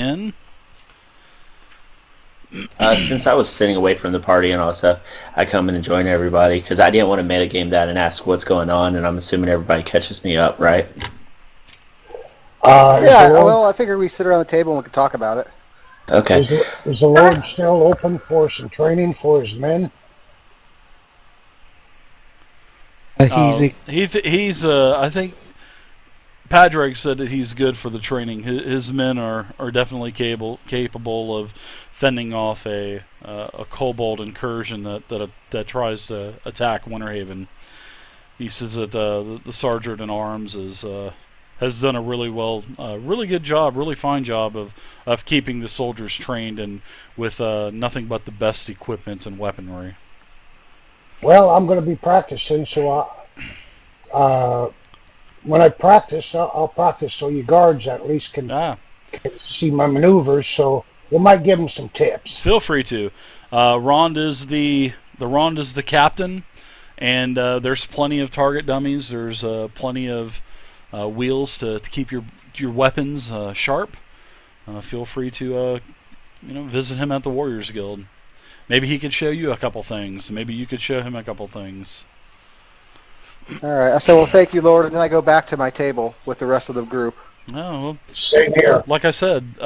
in? Since I was sitting away from the party and all that stuff, I come in and join everybody because I didn't want to metagame that and ask what's going on, and I'm assuming everybody catches me up, right? Yeah, well, I figured we sit around the table and we could talk about it. Okay. Is the Lord still open for some training for his men? He's I think Padraig said that he's good for the training. His men are definitely capable of fending off a kobold incursion that tries to attack Winterhaven. He says that the sergeant in arms has done a really good job, really fine job of keeping the soldiers trained and with nothing but the best equipment and weaponry. Well, I'm going to be practicing, so when I practice, I'll practice so you guards at least can see my maneuvers, so you might give them some tips. Feel free to. Rond is the captain, and there's plenty of target dummies. There's plenty of wheels to keep your weapons sharp. Feel free to visit him at the Warriors Guild. Maybe he could show you a couple things. Maybe you could show him a couple things. All right. I said, well, thank you, Lord, and then I go back to my table with the rest of the group. No, Same here. like I said,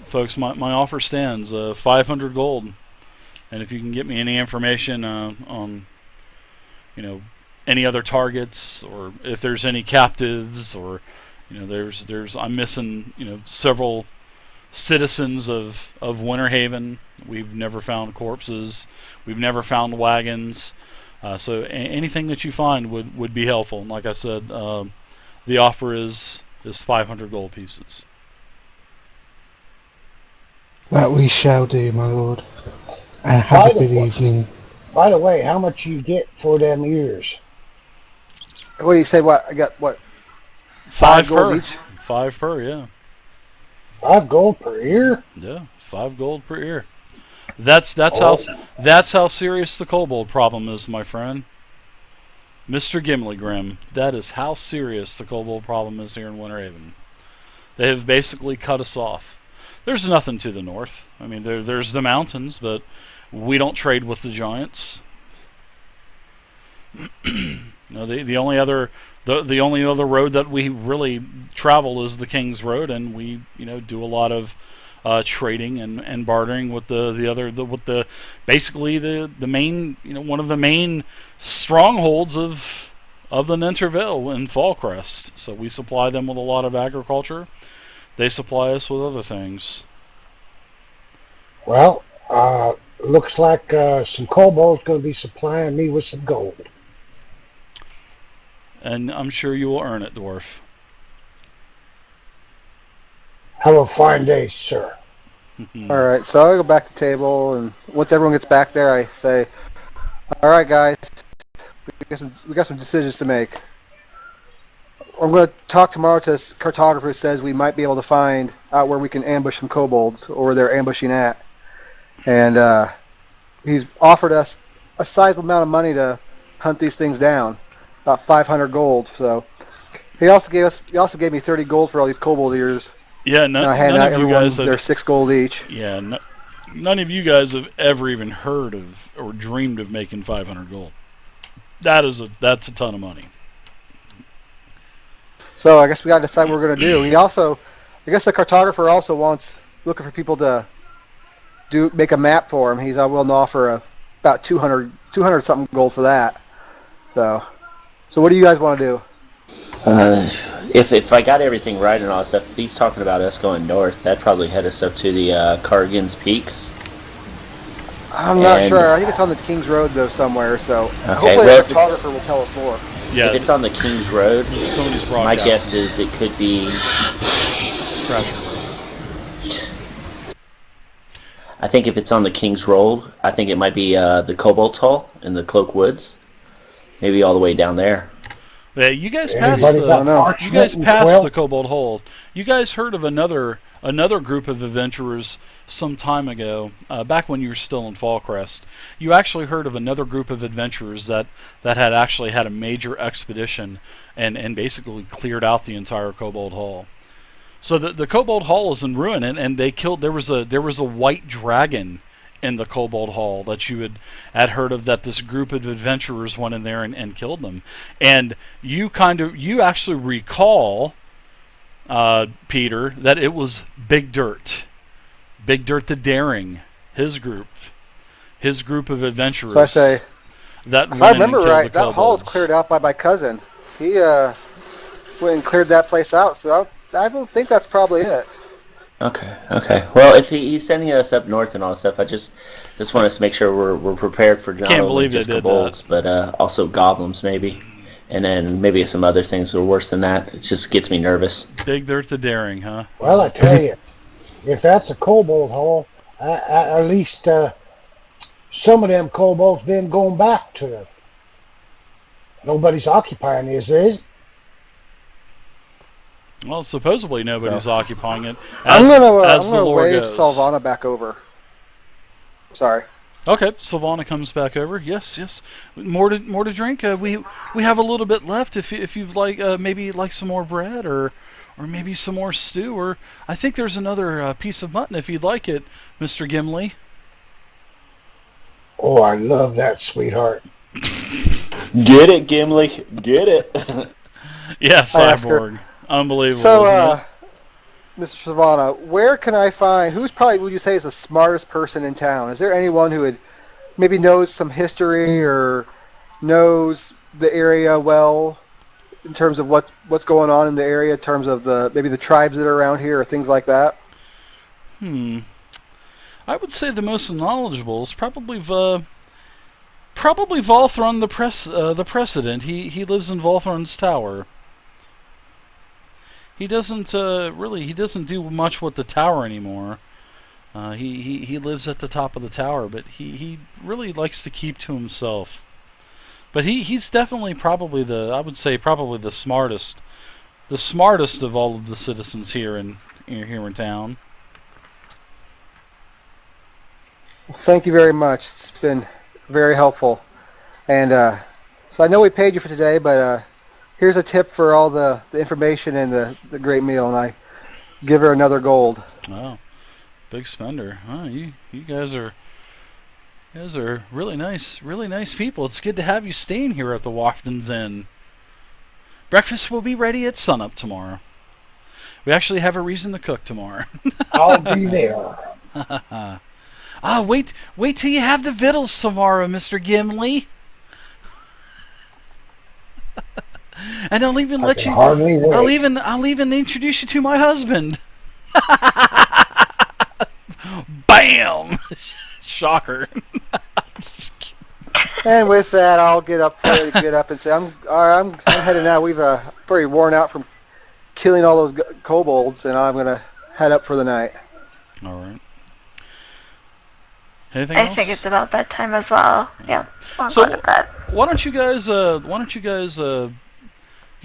folks, my offer stands. 500 gold, and if you can get me any information on, any other targets, or if there's any captives, or I'm missing several citizens of Winterhaven. We've never found corpses. We've never found wagons. So anything that you find would be helpful. And like I said, the offer is 500 gold pieces. That we shall do, my lord. Have a good evening. By the way, how much you get for them ears? What do you say? What I got? What? 5 gold per. each? 5 per, yeah. 5 gold per ear? Yeah, 5 gold per ear. That's how serious the kobold problem is, my friend. Mr. Gimli Grim, that is how serious the kobold problem is here in Winterhaven. They have basically cut us off. There's nothing to the north. I mean, there's the mountains, but we don't trade with the giants. The only other road that we really travel is the King's Road, and we do a lot of trading and bartering with basically the main one of the main strongholds of the Winterhaven in Fallcrest. So we supply them with a lot of agriculture. They supply us with other things. Well, looks like some kobolds going to be supplying me with some gold. And I'm sure you will earn it, dwarf. Have a fine day, sir. All right, so I go back to the table, and once everyone gets back there, I say, "All right, guys, we got some decisions to make. I'm going to talk tomorrow to this cartographer who says we might be able to find out where we can ambush some kobolds, or where they're ambushing at, and he's offered us a sizable amount of money to hunt these things down, about 500 gold. So he also gave me 30 gold for all these kobold ears." Yeah, none of you guys have... They're 6 gold each. Yeah, none of you guys have ever even heard of or dreamed of making 500 gold. That's a ton of money. So I guess we got to decide what we're going to do. I guess the cartographer also looking for people to make a map for him. He's willing to offer about 200 something gold for that. So what do you guys want to do? If I got everything right and all that stuff, he's talking about us going north. That'd probably head us up to the Cargan's Peaks. I'm not sure. I think it's on the King's Road, though, somewhere. So hopefully the cartographer will tell us more. Yeah, if it's on the King's Road, my guess is it could be... I think if it's on the King's Road, I think it might be the Kobold Hall in the Cloak Woods. Maybe all the way down there. Yeah, you guys passed the Kobold Hold. You guys heard of another group of adventurers some time ago, back when you were still in Fallcrest. You actually heard of another group of adventurers that had actually had a major expedition and basically cleared out the entire Kobold Hall. So the Kobold Hall is in ruin, and they killed. There was a white dragon in the Kobold Hall that you had heard of. That this group of adventurers went in there and killed them. And you actually recall, Peter, that it was Big Dirt the Daring, his group of adventurers. So I say, that if I remember right, that hall is cleared out by my cousin. He went and cleared that place out. So I don't think that's probably it. Okay. Well, if he's sending us up north and all that stuff, I just want us to make sure we're prepared for not only just kobolds, but also goblins maybe, and then maybe some other things that are worse than that. It just gets me nervous. Big Dirt the Daring, huh? Well, I tell you, if that's a kobold hall, at least some of them kobolds been going back to them. Nobody's occupying this, is it? Well, supposedly nobody's occupying it. I'm gonna wave Sylvana back over. Sorry. Okay, Sylvana comes back over. Yes. More to drink. We have a little bit left. If you'd like, maybe like some more bread or maybe some more stew, or I think there's another piece of mutton if you'd like it, Mr. Gimli. Oh, I love that, sweetheart. Get it, Gimli. Get it. Yeah, Cyborg. Unbelievable, so, isn't it? Mr. Savannah, where can I find, who's probably, would you say, is the smartest person in town? Is there anyone who maybe knows some history or knows the area well in terms of what's going on in the area, in terms of maybe the tribes that are around here or things like that? I would say the most knowledgeable is probably Volthron the Precedent. He lives in Volthron's Tower. He doesn't do much with the tower anymore. He lives at the top of the tower, but he really likes to keep to himself. But he's definitely probably the smartest of all of the citizens here in town. Well, thank you very much. It's been very helpful. And so I know we paid you for today, but here's a tip for all the information and the great meal, and I give her another gold. Oh, big spender. Oh, you guys are really nice people. It's good to have you staying here at the Wafton's Inn. Breakfast will be ready at sunup tomorrow. We actually have a reason to cook tomorrow. I'll be there. Wait till you have the victuals tomorrow, Mr. Gimli. And I'll even let you. I'll even introduce you to my husband. Bam! Shocker. And with that, I'll get up and say, I'm heading out. We've pretty worn out from killing all those kobolds, and I'm gonna head up for the night. All right. Anything else? I think it's about bedtime as well. Yeah. I'm So going to bed. why don't you guys? You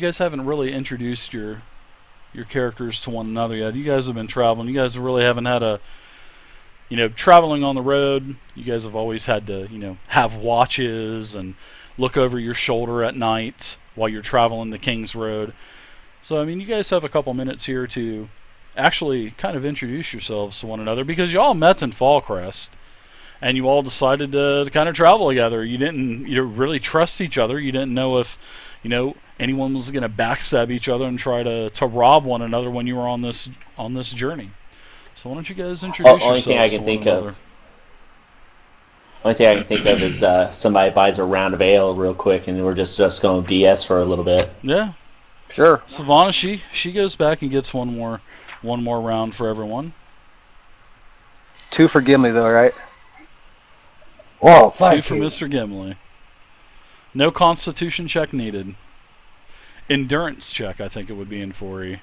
guys haven't really introduced your characters to one another yet. You guys have been traveling. You guys really haven't had traveling on the road. You guys have always had to, have watches and look over your shoulder at night while you're traveling the King's Road. So, you guys have a couple minutes here to actually kind of introduce yourselves to one another, because you all met in Fallcrest, and you all decided to kind of travel together. You didn't really trust each other. You didn't know if, anyone was going to backstab each other and try to rob one another when you were on this journey. So why don't you guys introduce yourselves to one another? Only thing I can think of is somebody buys a round of ale real quick, and we're just going BS for a little bit. Yeah, sure. Sylvana, she goes back and gets one more round for everyone. 2 for Gimli, though, right? Well, 2 for Mr. Gimli. No Constitution check needed. Endurance check, I think it would be in 4E.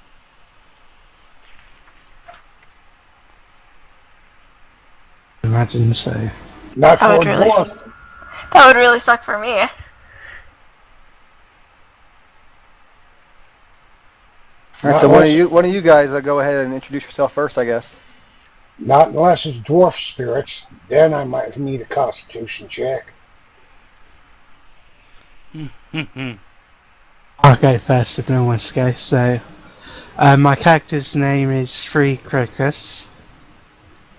Imagine so. Not That would really suck for me. All right, so one of you guys go ahead and introduce yourself first, I guess. Not unless it's dwarf spirits. Then I might need a Constitution check. I'll go first if no one's go. So, My character's name is Free Crocus.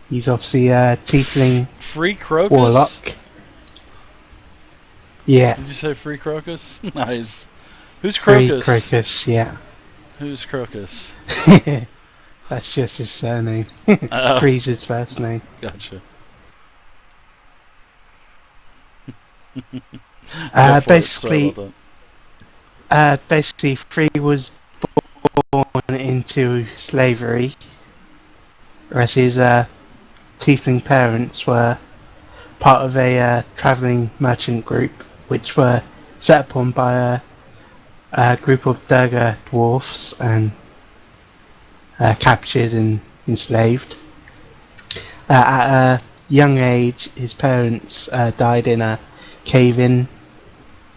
He's obviously a tiefling Free Crocus? warlock. Yeah. Did you say Free Crocus? Nice. Who's Crocus? Free Crocus, yeah. Who's Crocus? That's just his surname. Oh. Free's his first name. Gotcha. Basically, Free was born into slavery, whereas his tiefling parents were part of a travelling merchant group, which were set upon by a group of Durga dwarfs and captured and enslaved. At a young age, his parents died in a cave-in,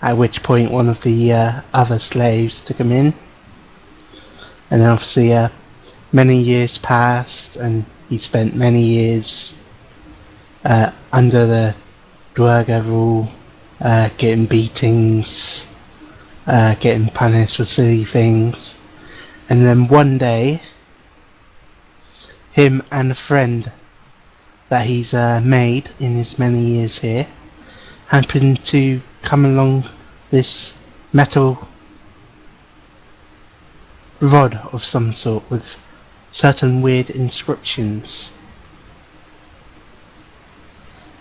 at which point one of the other slaves took him in. And then obviously many years passed, and he spent many years under the Durga rule, getting beatings, getting punished for silly things. And then one day, him and a friend that he's made in his many years here happened to come along this metal rod of some sort with certain weird inscriptions.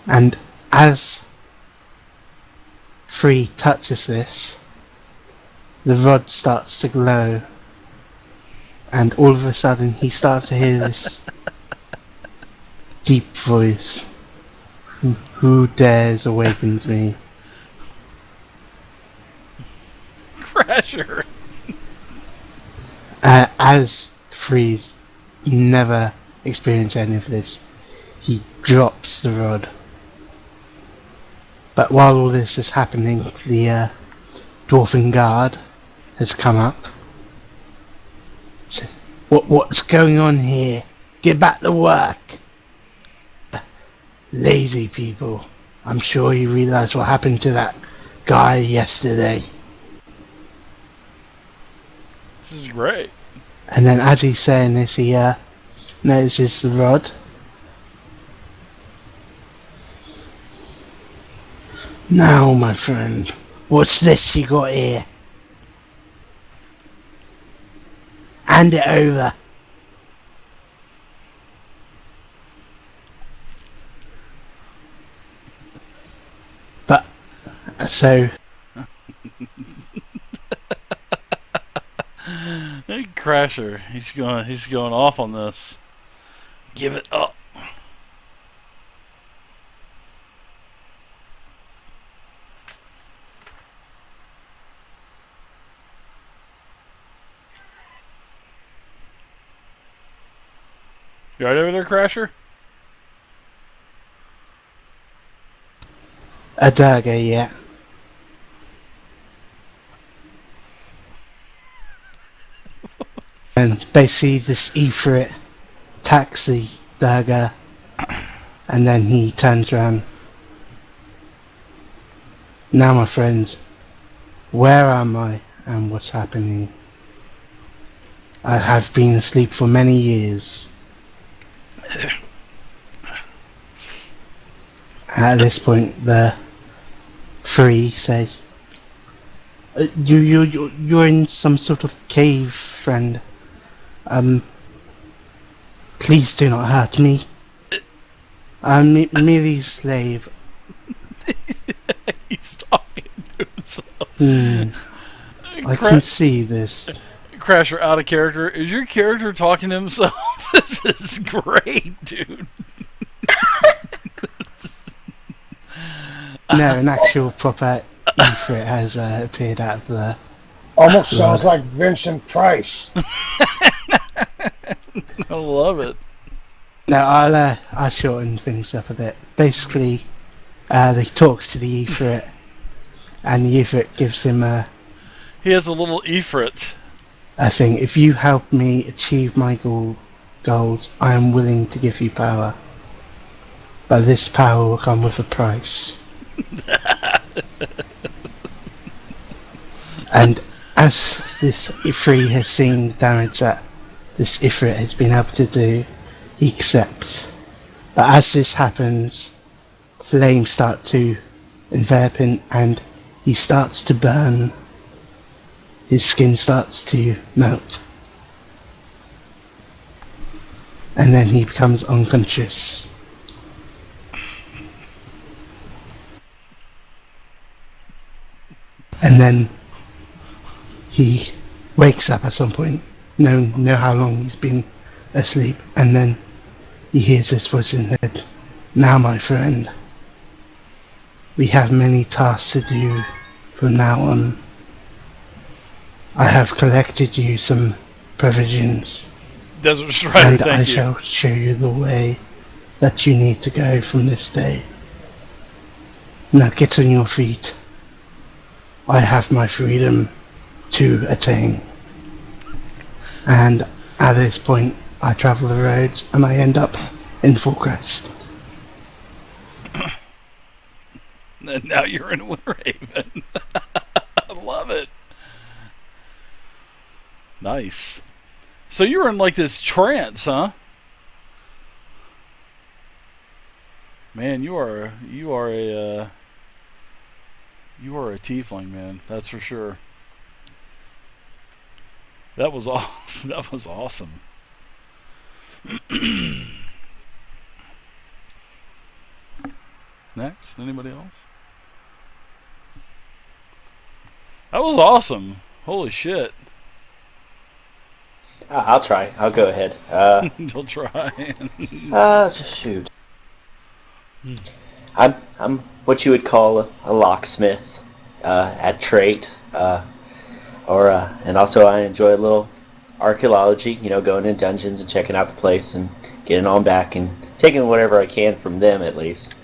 And as Free touches this, the rod starts to glow, and all of a sudden he starts to hear this deep voice. Who dares awakens me? Crasher! As Free's never experienced any of this, he drops the rod. But while all this is happening, the dwarven guard has come up. Said, what's going on here? Get back to work! Lazy people. I'm sure you realise what happened to that guy yesterday. This is great. And then as he's saying this, he notices the rod. Now, my friend, what's this you got here? Hand it over. But, so... Hey, Crasher, he's going off on this. Give it up. You right over there, Crasher? A dagger, yeah. And basically this Ifrit attacks the dagger, and then he turns around. Now, my friends, where am I and what's happening? I have been asleep for many years. At this point, the Free says, "You're in some sort of cave, friend. Please do not hurt me. I'm merely a slave." He's talking to himself. I can see this. Crasher, out of character. Is your character talking to himself? This is great, dude. No, an actual proper Ifrit has appeared out of the... Almost sounds like Vincent Price. I love it. No, I'll shorten things up a bit. Basically, he talks to the Ifrit, and the Ifrit gives him He has a little Ifrit. a thing. If you help me achieve my goals, I am willing to give you power. But this power will come with a price. And as this Ifrit has seen the damage that this Ifrit has been able to do, he accepts. But as this happens, flames start to envelop him and he starts to burn. His skin starts to melt. And then he becomes unconscious. And then he wakes up at some point, know how long he's been asleep, and then he hears this voice in his head. Now, my friend, we have many tasks to do from now on. I have collected you some provisions. Desert Strider, and thank you. I shall show you the way that you need to go from this day. Now get on your feet. I have my freedom to attain. And at this point, I travel the roads and I end up in Fallcrest. And now you're in Winterhaven. I love it. Nice. So you were in like this trance, huh? Man, you are a tiefling, man. That's for sure. That was awesome. That was awesome. Next, anybody else? That was awesome. Holy shit. I'll try. I'll go ahead. You'll try. Just shoot. I'm what you would call a locksmith at trait, and also I enjoy a little archaeology. You know, going in dungeons and checking out the place and getting on back and taking whatever I can from them at least.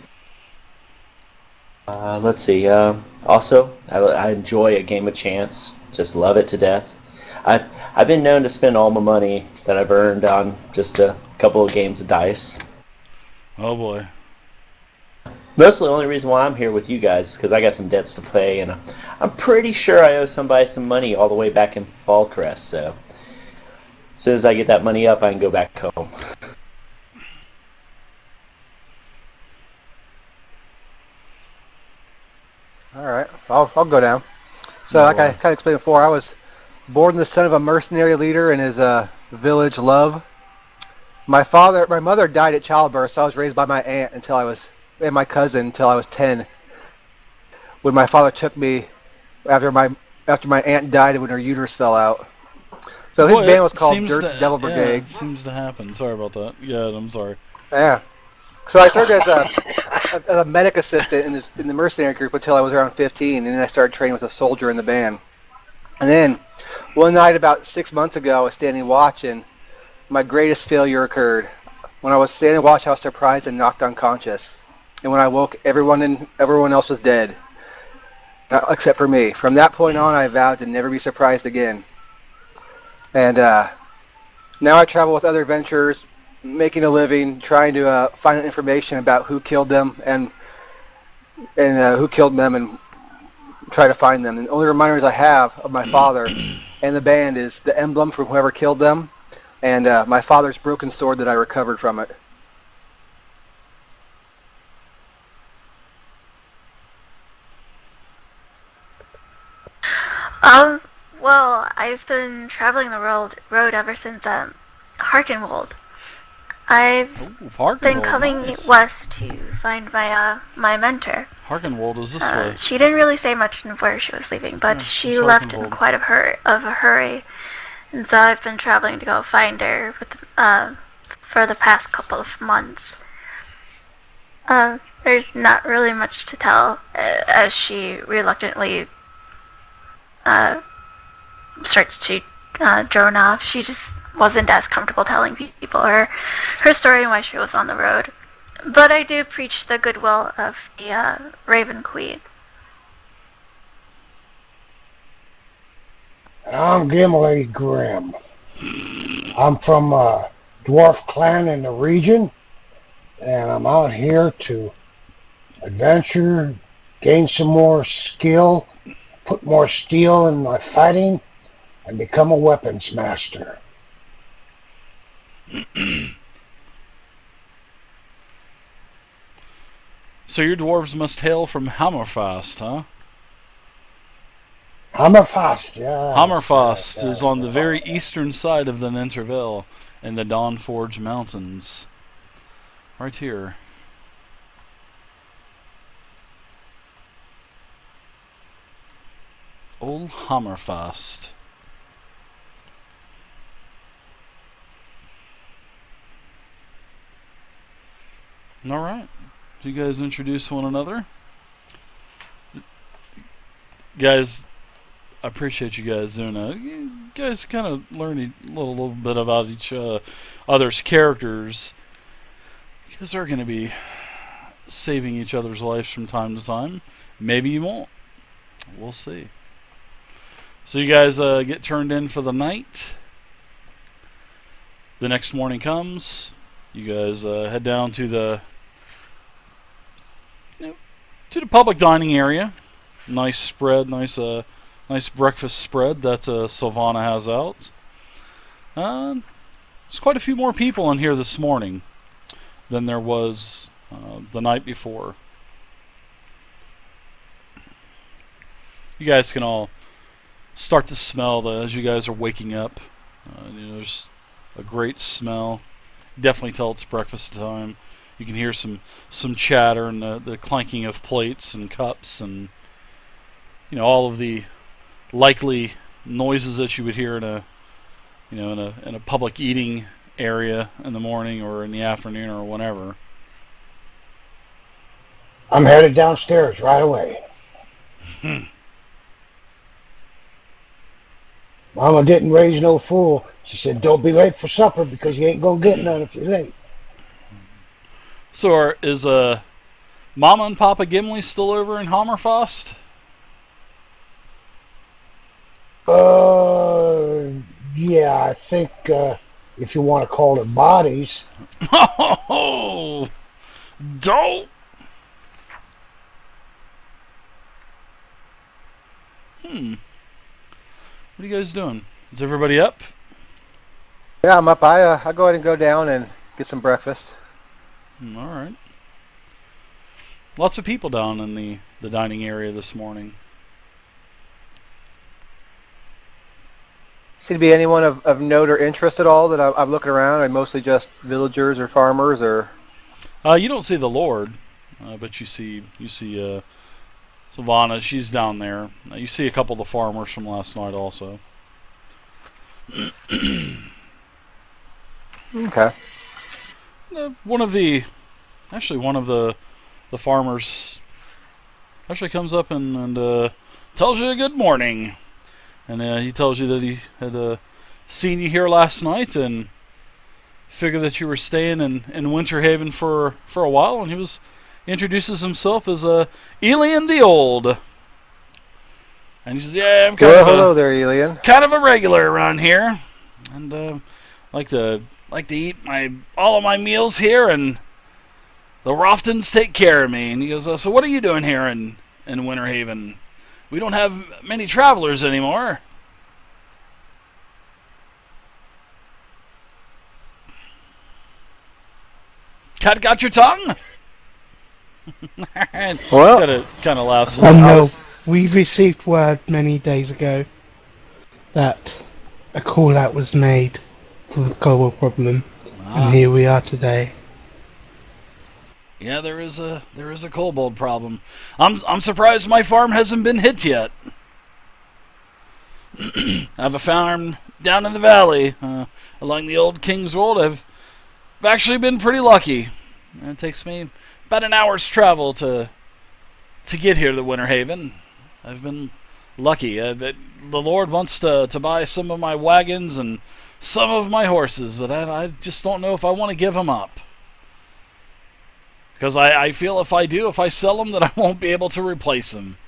Let's see. Also, I enjoy a game of chance. Just love it to death. I've been known to spend all my money that I've earned on just a couple of games of dice. Oh boy. Mostly the only reason why I'm here with you guys is because I got some debts to pay, and I'm pretty sure I owe somebody some money all the way back in Fallcrest, so as soon as I get that money up, I can go back home. Alright, I'll go down. So, like I kind of explained before, I was born the son of a mercenary leader in his village, Love. My mother died at childbirth, so I was raised by my aunt and my cousin until I was 10. When my father took me after my aunt died and when her uterus fell out. So his band was called Dirt's Devil Brigade. Yeah, it seems to happen. Sorry about that. Yeah, I'm sorry. Yeah. So I started as a medic assistant in the mercenary group until I was around 15, and then I started training with a soldier in the band. And then one night about 6 months ago, I was standing watch, and my greatest failure occurred. When I was standing watch, I was surprised and knocked unconscious. And when I woke, everyone else was dead, except for me. From that point on, I vowed to never be surprised again. And now I travel with other adventurers, making a living, trying to find information about who killed them and who killed them, and try to find them. And the only reminders I have of my father and the band is the emblem from whoever killed them, and my father's broken sword that I recovered from it. Well, I've been traveling the road ever since Harkenwold. I've been coming west to find my mentor. Harkenwold is this way. She didn't really say much in where she was leaving, but she left in quite a hurry, and so I've been traveling to go find her for the past couple of months. There's not really much to tell, as she reluctantly starts to drone off. She just wasn't as comfortable telling people her story and why she was on the road. But I do preach the goodwill of the Raven Queen. And I'm Gimli Grimm. I'm from a dwarf clan in the region, and I'm out here to adventure, gain some more skill, put more steel in my fighting, and become a weapons master. So your dwarves must hail from Hammerfast, huh? Hammerfast, yes. Hammerfast is on the very eastern side of the Winterhaven in the Dawnforge Mountains. Right here. Old Hammerfast. Alright. Do you guys introduce one another? Guys, I appreciate you guys doing that. You guys kind of learn a little bit about each other's characters. You guys are going to be saving each other's lives from time to time. Maybe you won't. We'll see. So you guys get turned in for the night. The next morning comes. You guys head down to the public dining area. Nice spread, nice breakfast spread that Sylvana has out. There's quite a few more people in here this morning than there was the night before. You guys can all start to smell as you guys are waking up. There's a great smell. Definitely tell it's breakfast time. You can hear some chatter and the clanking of plates and cups and all of the likely noises that you would hear in a public eating area in the morning or in the afternoon or whenever. I'm headed downstairs right away. Mama didn't raise no fool. She said, don't be late for supper because you ain't going to get none if you're late. So is Mama and Papa Gimli still over in Hammerfast? Yeah, I think if you want to call it bodies. Oh, don't. What are you guys doing? Is everybody up? Yeah, I'm up. I'll go ahead and go down and get some breakfast. All right. Lots of people down in the dining area this morning. Seem to be anyone of note or interest at all that I'm looking around? Or mostly just villagers or farmers or? You don't see the Lord, but you see Sylvana. She's down there. You see a couple of the farmers from last night also. Okay. One of the farmers actually comes up and tells you good morning, and he tells you that he had seen you here last night and figured that you were staying in Winterhaven for a while, and he introduces himself as Elian the Old, and he says, "Yeah, I'm hello there, Elian. Kind of a regular around here, and like to eat all of my meals here, and the Roftons take care of me." And he goes, "So what are you doing here in Winterhaven? We don't have many travelers anymore." Cat got your tongue? Well, kind of laughs. No, we received word many days ago that a call out was made for the Kobold problem, and here we are today. Yeah, there is a Kobold problem. I'm surprised my farm hasn't been hit yet. I have a farm down in the valley along the old King's Road. I've actually been pretty lucky. It takes me about an hour's travel to get here to Winterhaven. I've been lucky. The Lord wants to buy some of my wagons and some of my horses, but I just don't know if I want to give them up. Because I feel if I sell them, that I won't be able to replace them.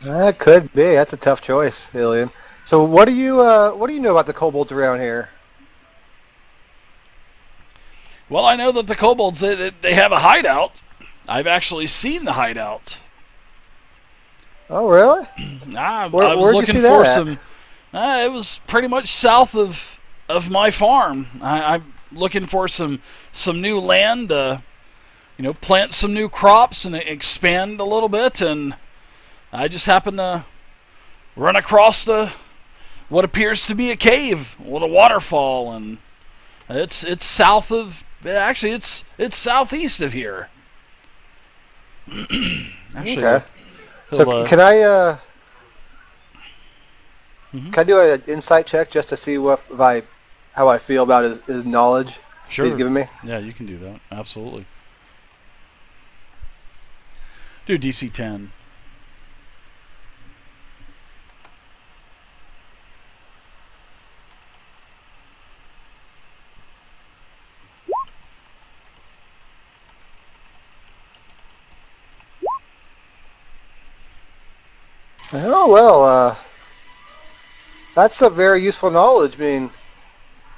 That could be. That's a tough choice, Elian. So what do you know about the kobolds around here? Well, I know that the kobolds, they have a hideout. I've actually seen the hideout. Oh, really? I was looking for some. It was pretty much south of of my farm. I'm looking for some new land to, plant some new crops and expand a little bit. And I just happen to run across what appears to be a cave, a little waterfall, and it's south of. Actually, it's southeast of here. Actually, okay. So can I can I do an insight check just to see how I feel about his knowledge sure. he's giving me? Yeah, you can do that. Absolutely. Do DC 10. Oh, well, that's a very useful knowledge. I mean,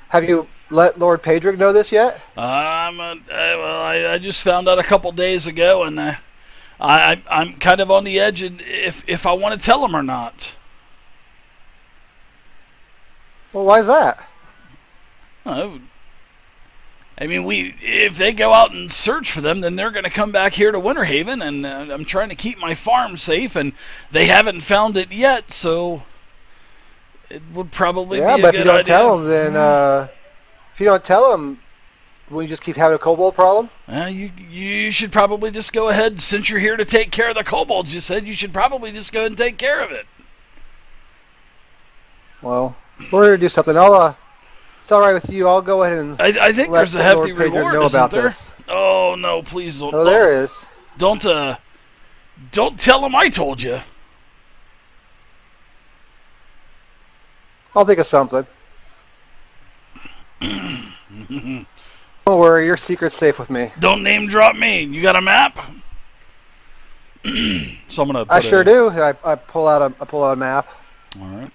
have you let Lord Pedrick know this yet? I just found out a couple days ago, and I'm kind of on the edge if I want to tell him or not. Well, why is that? I mean, if they go out and search for them, then they're going to come back here to Winterhaven, and I'm trying to keep my farm safe, and they haven't found it yet, so it would probably be a good idea. Yeah, but if you don't tell them, then if you don't tell them, will you just keep having a kobold problem? You should probably just go ahead, since you're here to take care of the kobolds, you said you should probably just go ahead and take care of it. Well, we're going to do something. It's all right with you. I'll go ahead and I think there's a hefty Lord Pedrick reward, know isn't about there? this. Oh, no, please don't. Oh, there is. Don't tell him I told you. I'll think of something. Don't worry, your secret's safe with me. Don't name drop me. You got a map? So I'm gonna. I sure do. I pull out a map. All right.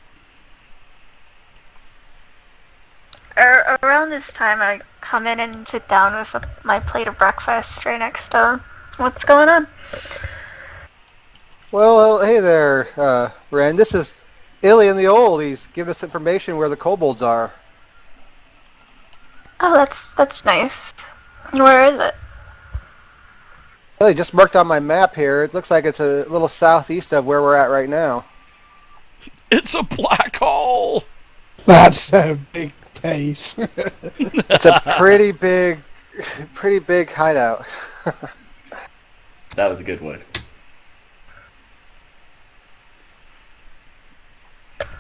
Around this time, I come in and sit down with my plate of breakfast right next to him. What's going on? Well, hey there, Ren. This is Ilian the Old. He's giving us information where the kobolds are. Oh, that's nice. Where is it? Well, he just marked on my map here. It looks like it's a little southeast of where we're at right now. It's a black hole. That's a big place. It's a pretty big hideout. That was a good one.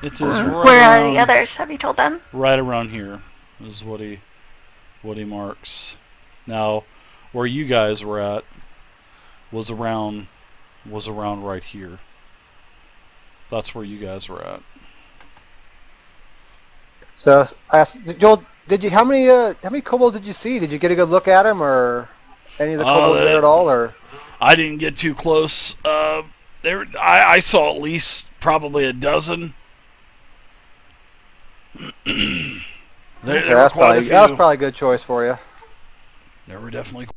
It's right Where are the others? Have you told them? Right around here is what he marks. Now, where you guys were at was around right here. That's where you guys were at. So I asked Joel, how many kobolds did you see? Did you get a good look at them, or any of the kobolds there at all? Or I didn't get too close. I saw at least probably a dozen. That was probably a good choice for you. There were definitely